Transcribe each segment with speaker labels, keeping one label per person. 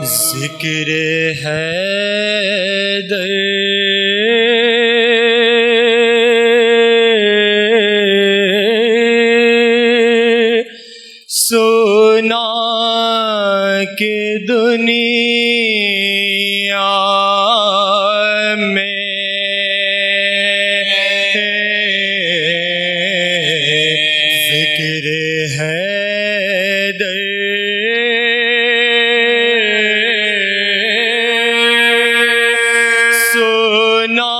Speaker 1: ذکر حیدر سنا کہ دنیا میں ذکر حیدر سنا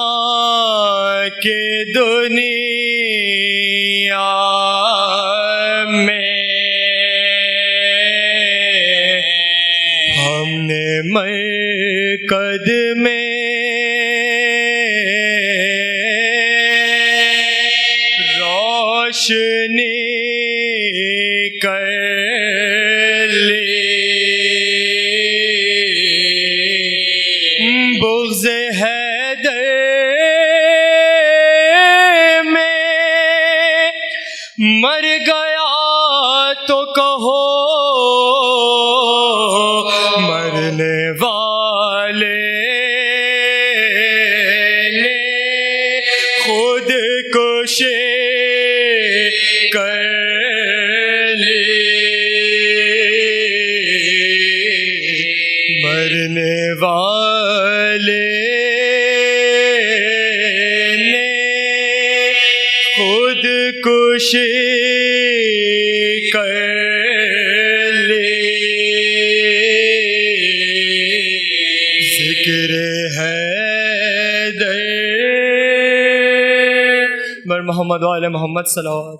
Speaker 1: کہ دنیا میں ہم نے مرکد میں روشنی کر لی، بغض حیدر میں مر گیا تو کہو، مرنے والے نے خود کشی کر لی، مرنے والے نے خود کشی کر لی۔ ذکر حیدر بر محمد و آل محمد صلوات۔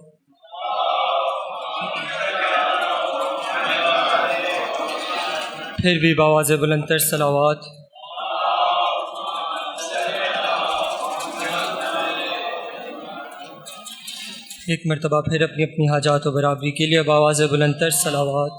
Speaker 1: پھر بھی بآواز بلند تر صلوات۔ ایک مرتبہ پھر اپنی اپنی حاجات و برابری کے لیے بآواز بلند تر صلوات۔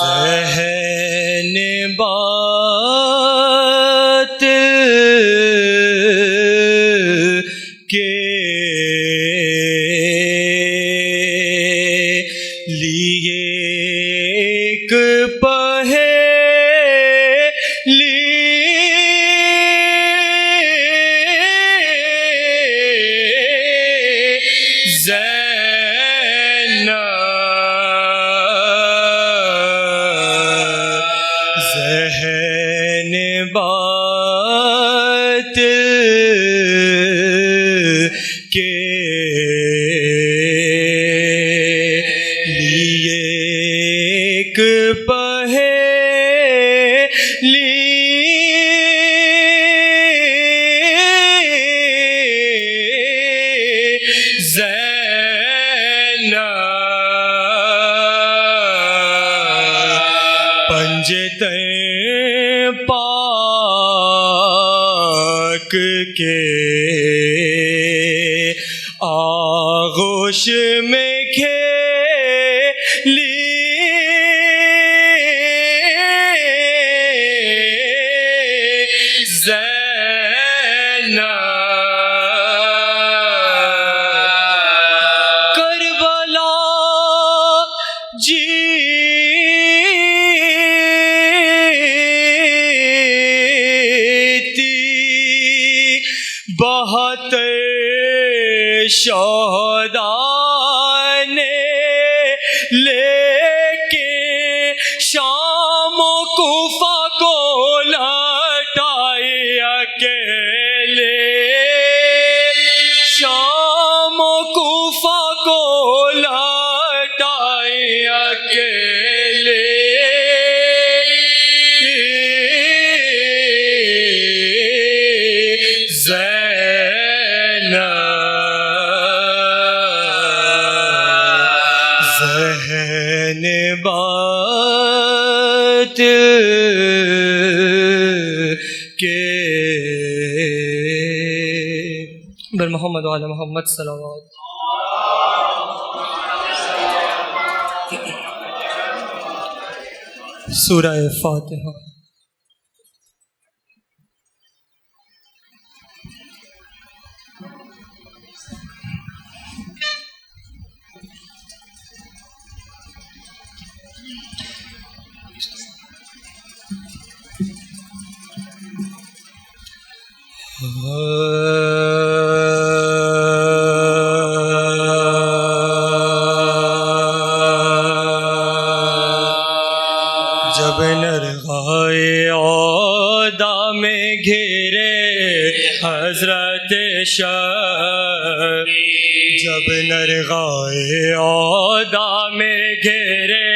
Speaker 1: ذہن بات کے لیے ایک پہیلی ذہن بات کے لیے ایک پہیلی پنجتیں پاک کے آغوش میں کھیلی، کربلا جیتی بہت شہداء نے، لیکن شام و کوفہ کو لٹائی اکیلے، شام و کوفہ کو لٹائی اکیلے، ذہن بات کے بر محمد وعلی محمد صلوات. سورہ فاتحہ. جب نرغائے عودا میں گھیرے حضرت شاہ، جب نرغائے عودا میں گھیرے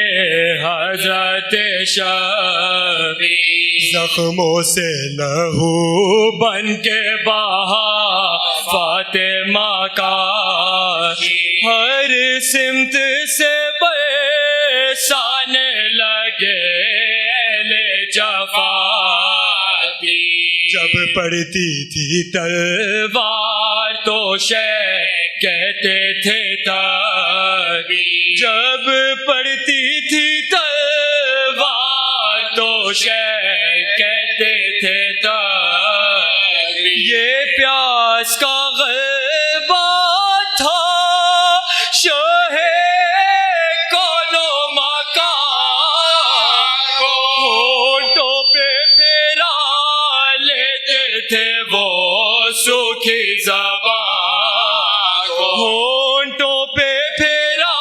Speaker 1: حضرت شاہ، زخموں سے لہو بن کے بہا فاطمہ کا، ہر سمت سے برسانے لگے اہل جفا. جب پڑتی تھی تلوار تو شہ کہتے تھے تاج، جب پڑتی تھی تلوار تو شہ کہتے تھے تاج. یہ پیاس کا غلبہ تھا شاہ کون و مکان، ہونٹوں پہ پھیرا لیتے تھے وہ سوکھی زبان، ہونٹوں پہ پھیرا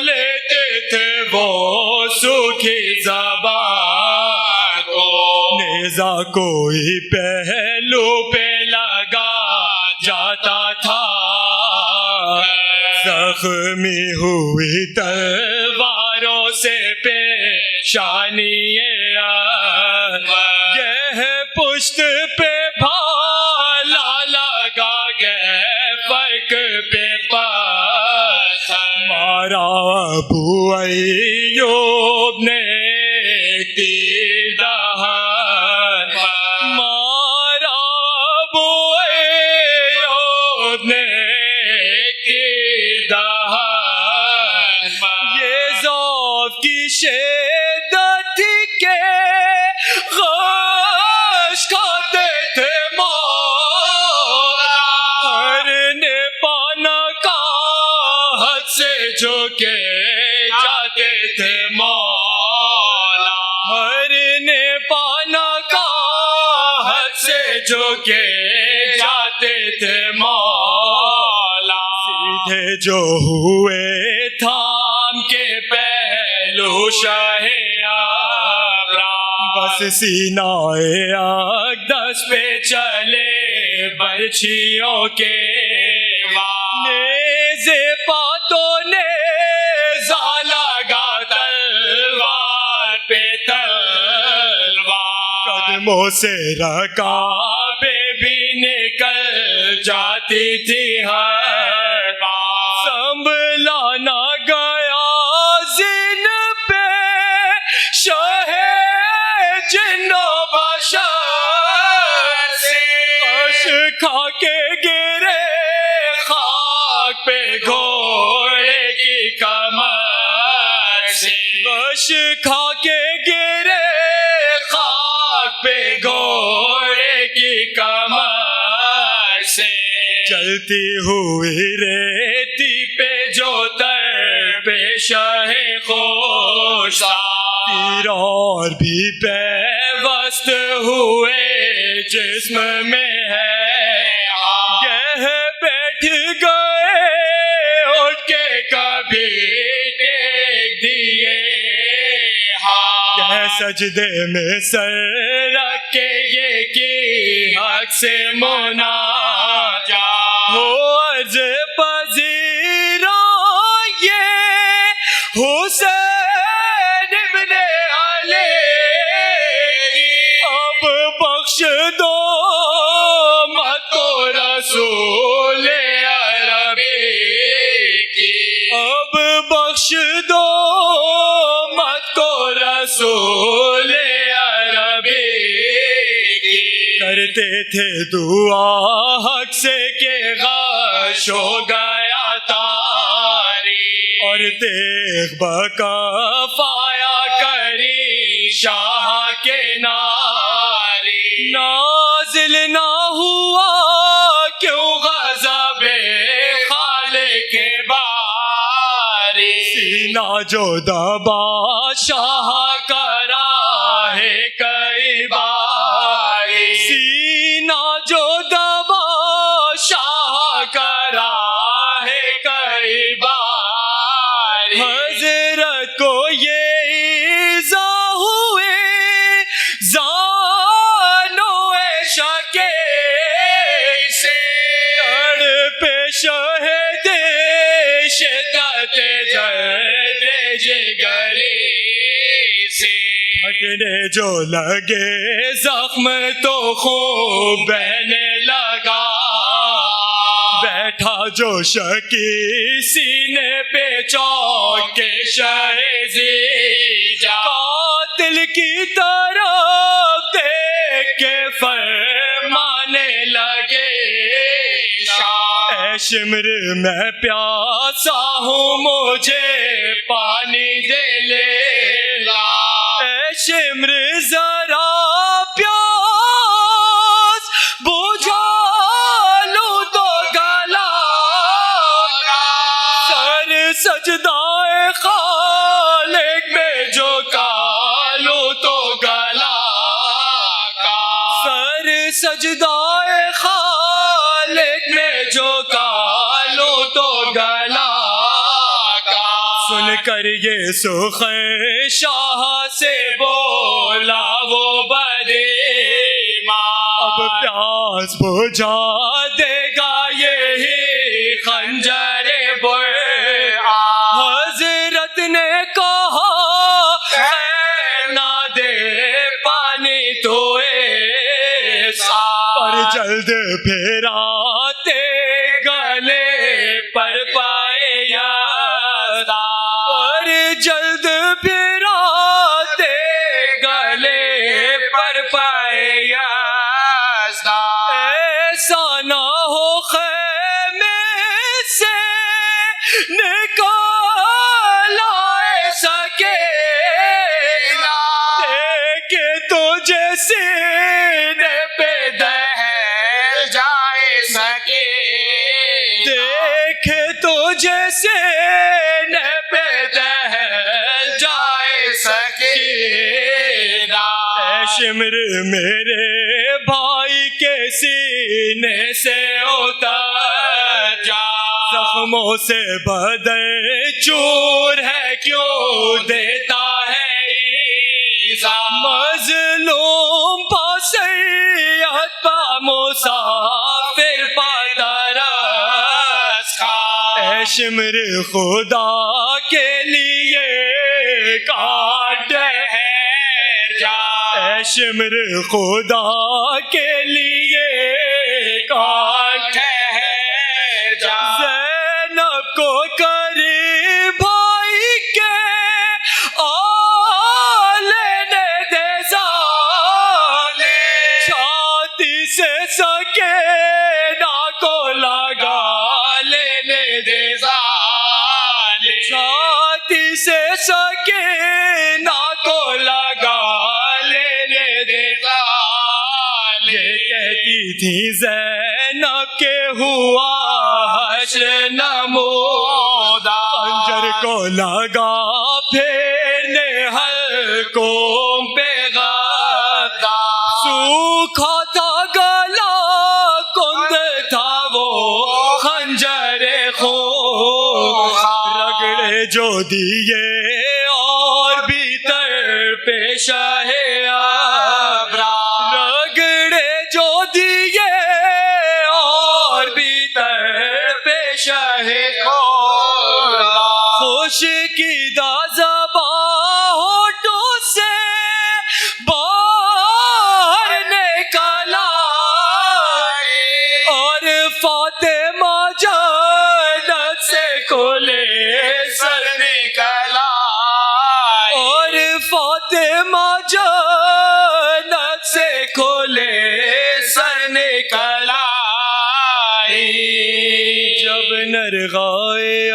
Speaker 1: لیتے تھے وہ سوکھی زبان. نیزہ کوئی پہلو پہ لگا جاتا تھا، زخمی ہوئی تلواروں سے پیشانی گہ پشت پہ بھالا لگا گئے فرق پہ پتھر. مارا ابو ایوب نے تیر دہن، مارا ابو ایوب نے تیر دہن. یہ ذوق کی شدت کے غش کھاتے تھے مولا، ہر نے پانا کا حد سے جھکے جاتے تھے مولا، ہر نے پانا کا حد سے جھکے جاتے تھے مولا. سیدھے جو ہوئے تھام کے پہلو شاہ آبرام، بس سینہ اقدس پہ چلے برچھیوں کے نیزے پاتوں نے لگا تلوار پہ تلوار. قدموں سے رکابیں بھی نکل جاتی تھی ہر بار، سنبھلا نہ گیا زن پہ شاہ جن و بشر سے. اشک کھا کے گرے خاک پہ گھوڑے کی کمر سے، اشک کھا کے گرے خاک پہ گھوڑے کی کمر سے. چلتی ہوئی ریتی پہ جو در پہ شاہ خوشا، تیر اور بھی پیوست ہوئے جسم میں ہے، گہ بیٹھ گئے اٹھ کے کبھی ٹیک دیے، کہ سجدے میں سر رکھ کے یہ کی حق سے مناجات، ہو عرض پذیرا یہ حسین ابن علی کی، اب بخش دو مت کو رسول عربی کی، اب بخش دو مت کو رسول عربی کی. کرتے تھے دعا حق سے کہ غش ہو گیا تاری، اور دیکھ بکفایا کری شاہ کے ناری، نازل نہ ہوا کیوں غضب خالق باری، سینہ جو دبا شاہ کرا ہے کئی باری، سینہ جو دبا شاہ کرا ہے کئی باری، حضرت کو یہ ایذا ہوئے زانو شکے سے، تڑپے شہد شدت درد جگری سے، پھٹنے جو لگے زخم تو خون بہنے لگا، بیٹھا جو شکی سینے پہ چوک کے شہزیجا، قاتل کی طرف دیکھ کے فرمانے لگے شاہ، اے شمر میں پیاسا ہوں مجھے پانی دے لے لا، اے شمر ذرا پیاس بجھا لوں تو گلا، سر سجدہ خالق میں جو کالوں تو گلا کا، سر سجدہ خالق میں جو کالوں تو گلا کا، سن کر یہ سخن شاہ سے بولا وہ بدیما، اب پیاس بجھا دے گا یہی خنجر برآ، حضرت نے کہا خیر نہ دے پانی تو ایسا، پر جلد پھراتے گلے پر پائے یاسا، پر جلد پھراتے گلے پر پائے یاسا، ایسا نہ ہو خیمے سے نکال آئے سکے، دیکھے تجھے سینے پہ دہل جائے سکے، دیکھے تجھے سینے پہ دہل جائے سکے، اے شمر میرے بھائی کے سینے سے اتر جا، زخموں سے بدن چور ہے کیوں دیتا ہے ایذا، مظلوم پا سید پا مسافر پا ترس کھا، اے شمر خدا کے لیے کاٹ ٹھہر جا، اے شمر خدا کے لیے کاٹ ٹھہر جا، زینب کو کری بھائی کے لینے دے زالے، چھاتی سے سکینہ کو لگا لینے دے زالے، چھاتی سے سکینہ کو لگا لینے دے زالے، کہتی تھی زینب کے ہوا حشر نمودا، خنجر کو لگا پھیرنے حلقوں پہ غدا، سوکھا تھا گلا کند تھا وہ خنجر خون، رگڑے جو دیے اور بھی تڑپے شاہ ابرار، رگڑے جو دیے اور بھی تڑپے شاہ خشکیدہ زبان ہونٹوں سے باہر نکلا، اور فاطمہ جنت سے کھلے سر نکلا، اور فاطمہ جنت سے کھلے سر
Speaker 2: لائی،
Speaker 1: جب نرغائے